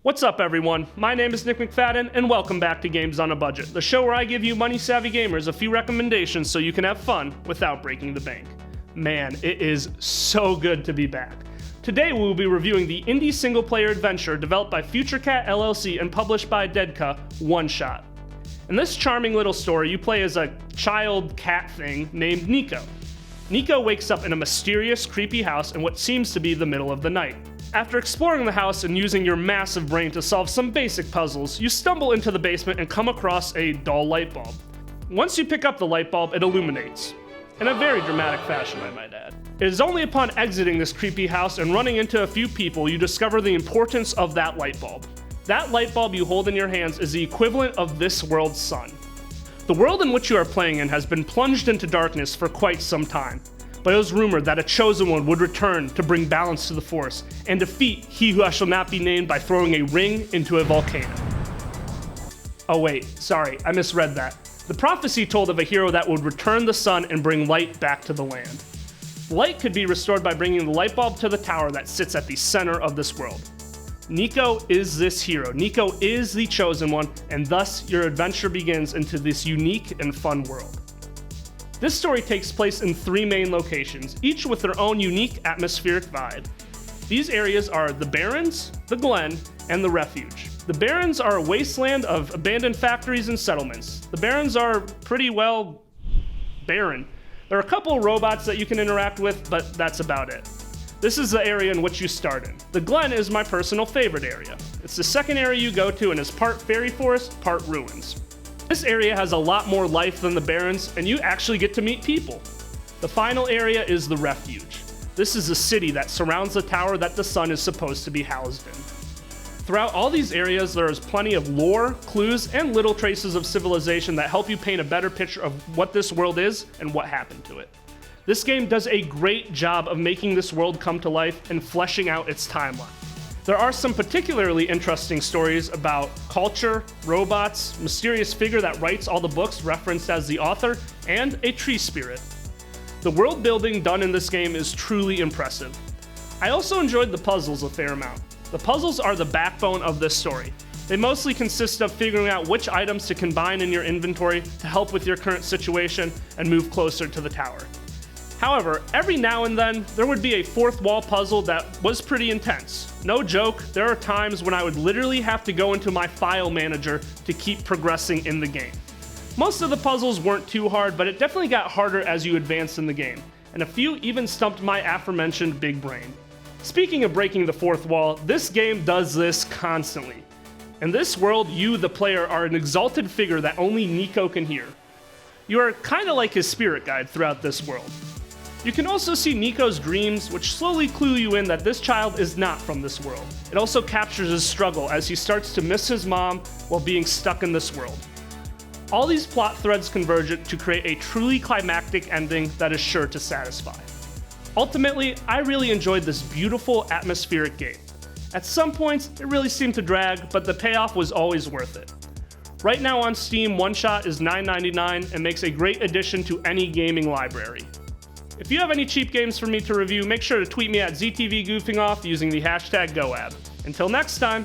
What's up, everyone? My name is Nick McFadden, and welcome back to Games on a Budget, the show where I give you money-savvy gamers a few recommendations so you can have fun without breaking the bank. Man, it is so good to be back. Today we will be reviewing the indie single-player adventure developed by FutureCat LLC and published by Dedka, Oneshot. In this charming little story, you play as a child cat thing named Nico. Nico wakes up in a mysterious, creepy house in what seems to be the middle of the night. After exploring the house and using your massive brain to solve some basic puzzles, you stumble into the basement and come across a dull light bulb. Once you pick up the light bulb, it illuminates. In a very dramatic fashion, I might add. It is only upon exiting this creepy house and running into a few people you discover the importance of that light bulb. That light bulb you hold in your hands is the equivalent of this world's sun. The world in which you are playing in has been plunged into darkness for quite some time. But it was rumored that a chosen one would return to bring balance to the force and defeat he who shall not be named by throwing a ring into a volcano. Oh wait, sorry, I misread that. The prophecy told of a hero that would return the sun and bring light back to the land. Light could be restored by bringing the light bulb to the tower that sits at the center of this world. Nico is this hero. Nico is the chosen one, and thus your adventure begins into this unique and fun world. This story takes place in 3 main locations, each with their own unique atmospheric vibe. These areas are the Barrens, the Glen, and the Refuge. The Barrens are a wasteland of abandoned factories and settlements. The Barrens are pretty well barren. There are a couple of robots that you can interact with, but that's about it. This is the area in which you start in. The Glen is my personal favorite area. It's the second area you go to and is part fairy forest, part ruins. This area has a lot more life than the Barrens, and you actually get to meet people. The final area is the Refuge. This is a city that surrounds the tower that the sun is supposed to be housed in. Throughout all these areas, there is plenty of lore, clues, and little traces of civilization that help you paint a better picture of what this world is and what happened to it. This game does a great job of making this world come to life and fleshing out its timeline. There are some particularly interesting stories about culture, robots, mysterious figure that writes all the books referenced as the author, and a tree spirit. The world building done in this game is truly impressive. I also enjoyed the puzzles a fair amount. The puzzles are the backbone of this story. They mostly consist of figuring out which items to combine in your inventory to help with your current situation and move closer to the tower. However, every now and then, there would be a fourth wall puzzle that was pretty intense. No joke, there are times when I would literally have to go into my file manager to keep progressing in the game. Most of the puzzles weren't too hard, but it definitely got harder as you advanced in the game, and a few even stumped my aforementioned big brain. Speaking of breaking the fourth wall, this game does this constantly. In this world, you, the player, are an exalted figure that only Nico can hear. You are kinda like his spirit guide throughout this world. You can also see Nico's dreams, which slowly clue you in that this child is not from this world. It also captures his struggle as he starts to miss his mom while being stuck in this world. All these plot threads converge to create a truly climactic ending that is sure to satisfy. Ultimately, I really enjoyed this beautiful, atmospheric game. At some points, it really seemed to drag, but the payoff was always worth it. Right now on Steam, Oneshot is $9.99 and makes a great addition to any gaming library. If you have any cheap games for me to review, make sure to tweet me at ZTV Goofing Off using the hashtag GoAb. Until next time!